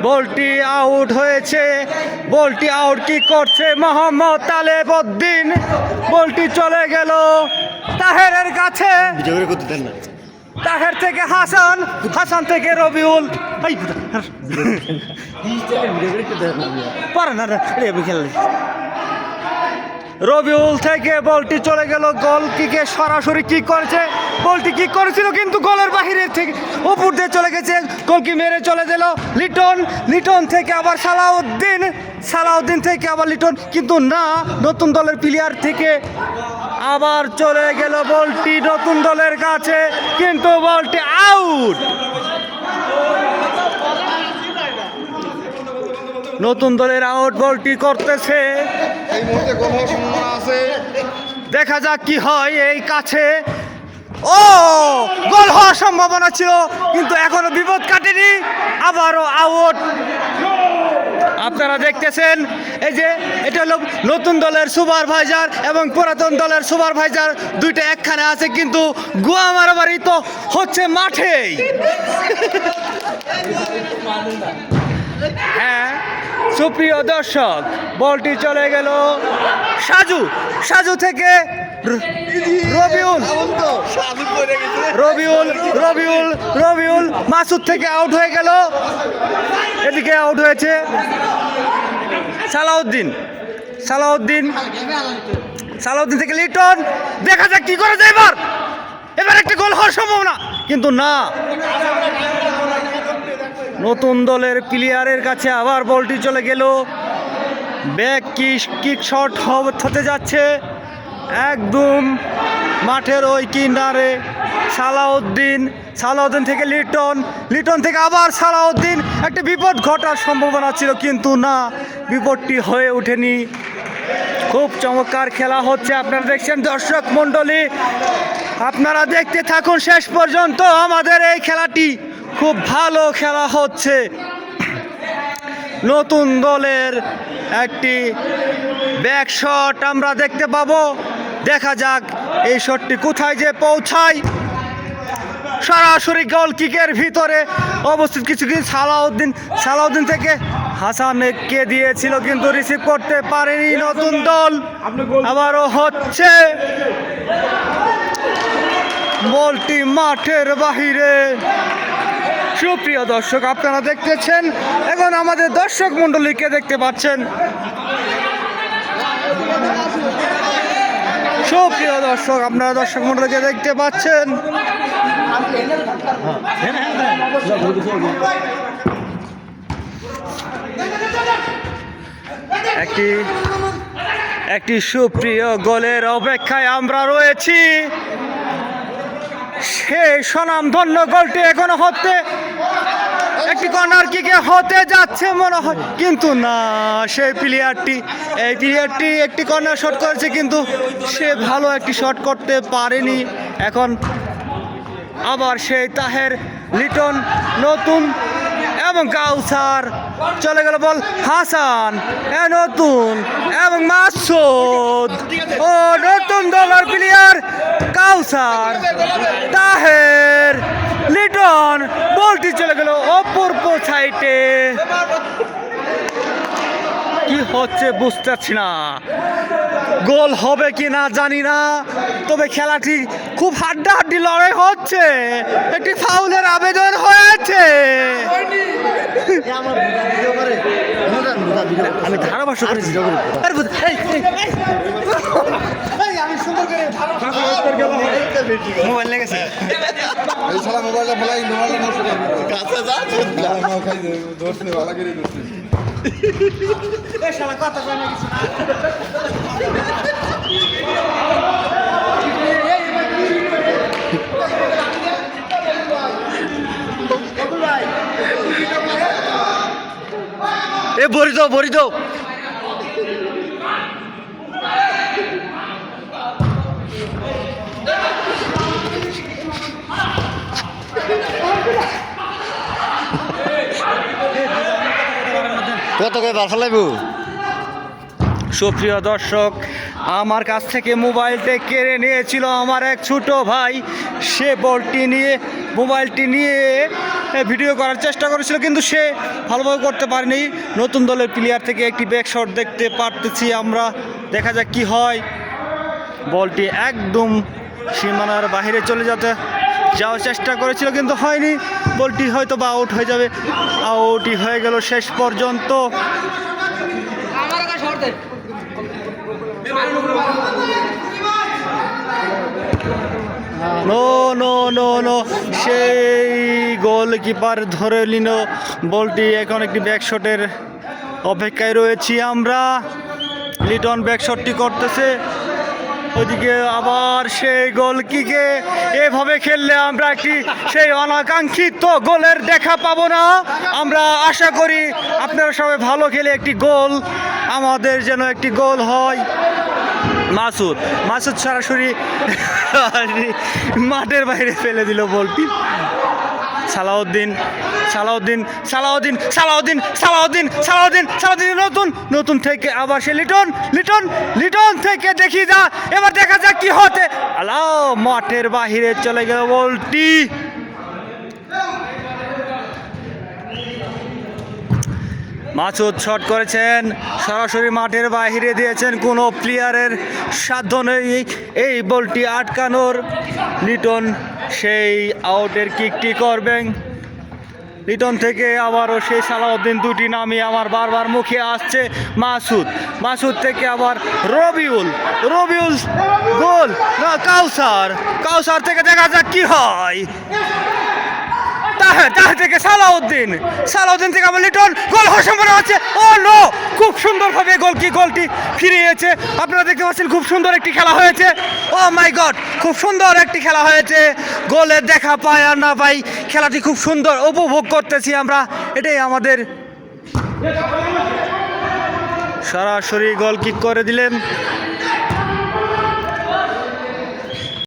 বলটি আউট হয়েছে, বলটি আউট কি করছে মোহাম্মদ তালেবউদ্দিন, বলটি চলে গেল তাহেরের কাছে, তাহের থেকে হাসান, হাসান থেকে রবিউল, পারে না খেললে, রবিউল থেকে বলটি চলে গেল গোল কিকে, সরাসরি কিক করেছে, বলটি কিক করেছিল কিন্তু গোলের বাহিরের থেকে উপর দিয়ে চলে গেছে, গোলকি মেরে চলে গেল লিটন, লিটন থেকে আবার সালাউদ্দিন, সালাউদ্দিন থেকে আবার লিটন, কিন্তু না, নতুন দলের প্লেয়ার থেকে আবার চলে গেল বলটি নতুন দলের কাছে, কিন্তু বলটি আউট। নতুন দলের আউট বলটি করতেছে, এই মুহূর্তে গোল হওয়ার সম্ভাবনা আছে, দেখা যাক কি হয়। এই কাছে ও গোল হওয়ার সম্ভাবনা ছিল কিন্তু এখনো বিপদ কাটেনি, আবারও আউট। আপনারা দেখতেছেন এই যে এটা হলো নতুন দলের সুপারভাইজার এবং পুরাতন দলের সুপারভাইজার, দুইটা একখানে আছে, কিন্তু গোয়া মারামারি তো হচ্ছে মাঠেই। হ্যাঁ সুপ্রিয় দর্শক, বলটি চলে গেল সাজু, সাজু থেকে রবিউল, রবিউল, রবিউল, রবিউল মাসুদ থেকে আউট হয়ে গেল, এদিকে আউট হয়েছে সালাউদ্দিন, সালাউদ্দিন, সালাউদ্দিন থেকে লিটন, দেখা যাক কি করে যায় এবার, এবার একটা গোল হওয়ার সম্ভাবনা কিন্তু না, নতুন দলের প্লেয়ারের কাছে আবার বলটি চলে গেল, ব্যাক কিক শট হতে যাচ্ছে একদম মাঠের ওই কিনারে, সালাউদ্দিন, সালাউদ্দিন থেকে লিটন, লিটন থেকে আবার সালাউদ্দিন, একটা বিপদ ঘটার সম্ভাবনা ছিল কিন্তু না, বিপদটি হয়ে ওঠেনি। খুব চমৎকার খেলা হচ্ছে, আপনারা দেখছেন দর্শক মণ্ডলী, আপনারা দেখতে থাকুন শেষ পর্যন্ত, আমাদের এই খেলাটি খুব ভালো খেলা হচ্ছে। নতুন দলের একটি ব্যাক শট আমরা দেখতে পাবো, দেখা যাক এই শটটি কোথায় যে পৌঁছায়, সরাসরি গোল কিকের ভিতরে অবস্থিত কিছু কিছু সালাউদ্দিন, সালাউদ্দিন থেকে হাসানকে দিয়েছিল কিন্তু রিসিভ করতে পারেনি নতুন দল, আবারও হচ্ছে বলটি মাঠের বাহিরে। সুপ্রিয় দর্শক, আপনারা দেখতেছেন এখন আমাদের দর্শক মণ্ডলীকে দেখতে পাচ্ছেন, সুপ্রিয় দর্শক আপনারা দর্শক মণ্ডলীকে দেখতে পাচ্ছেন, একটি একটি সুপ্রিয় গোলের অপেক্ষায় আমরা রয়েছি, সেই স্বনামধন্য গোলটি এখনো হতে, একটি কর্নার কিকে হতে যাচ্ছে মনে হয় কিন্তু না, সেই প্লেয়ারটি, এই প্লেয়ারটি একটি কর্নার শট করেছে কিন্তু সে ভালো একটি শট করতে পারেনি। এখন আবার সেই তাহের, লিটন, নতুন এবং কাউসার, চলে গেল বল হাসান, নতুন এবং মাসুদ, ও নতুন দলের প্লেয়ার কাউসার, তাহের, লিটন, বলটি চলে গেল অপূর্ব সাইটে, কি হচ্ছে বুঝতে পারছি না, গোল হবে কি না জানি না, তবে খেলাটি খুব হাড্ডাহাড্ডি লড়াই হচ্ছে, একটি ফাউলের আবেদন হয়েছে, আমি ধারাভাষ্য করেছি, আমি সুন্দর করে মোবাইল লেগেছে, এই শালা মোবাইলটা ফেলাই মোবাইল নষ্ট করবে, কাছে যা মাল খাই দোস্ত নে ভালো করে দোস্ত, এই শালা কথা কয় না কিছু না, এ বড়ি দাও, বড়ি দাও, কত করে বার ফেলাইব। সুপ্রিয় দর্শক, আমার কাছ থেকে মোবাইলটা কেড়ে নিয়েছিল আমার এক ছোট ভাই, সে বলটি নিয়ে, মোবাইলটি নিয়ে ভিডিও করার চেষ্টা করেছিল, কিন্তু সে ভালোভাবে করতে পারেনি। নতুন দলের প্লেয়ার থেকে একটি ব্যাক শট দেখতে পারতেছি আমরা, দেখা যাক কি হয়। বলটি একদম সীমানার বাইরে চলে যাওয়ার চেষ্টা করেছিল, কিন্তু হয়নি। বলটি হয়তো বা আউট হয়ে যাবে, আউটই হয়ে গেল শেষ পর্যন্ত। নো নো নো নো, সেই গোলকিপার ধরে নিল বলটি। এখন একটি ব্যাক শটের অপেক্ষায় রয়েছি আমরা। লিটন ব্যাক শটটি করতেছে, ওইদিকে আবার সেই গোল কিকে। এভাবে খেললে আমরা একটি সেই অনাকাঙ্ক্ষিত গোলের দেখা পাবো না। আমরা আশা করি আপনারা সবাই ভালো খেলে একটি গোল, আমাদের যেন একটি গোল হয়। মাসুদ সরাসরি মাঠের বাইরে ফেলে দিল বলটি। সালাউদ্দিন নতুন থেকে আবার সে লিটন থেকে দেখি যা, এবার দেখা যাক কি হতে। আলাও মাঠের বাহিরে চলে গেল বলটি। মাসুদ শট করেছেন, সরাসরি মাঠের বাইরে দিয়েছেন, কোনো প্লেয়ারের সাধ্য নেই এই বলটি আটকানোর। লিটন সেই আউটের কিকটি করবেন। লিটন থেকে আবারও সেই সালাউদ্দিন, দুটি নামই আমার বারবার মুখে আসছে। মাসুদ থেকে আবার রবিউল গোল না, কাউসার থেকে দেখা যাক কি হয়। তার থেকে সালাউদ্দিন থেকে আবার লিটন, গোল হওয়ার সম্ভাবনা আছে। ও নো, খুব সুন্দরভাবে গোলটি ফিরিয়েছে। আপনারা দেখতে পাচ্ছেন খুব সুন্দর একটি খেলা হয়েছে। ও মাই গড, খুব সুন্দর একটি খেলা হয়েছে। গোলের দেখা পাই আর না পাই, খেলাটি খুব সুন্দর উপভোগ করতেছি আমরা। এটাই আমাদের। সরাসরি গোল কিক করে দিলেন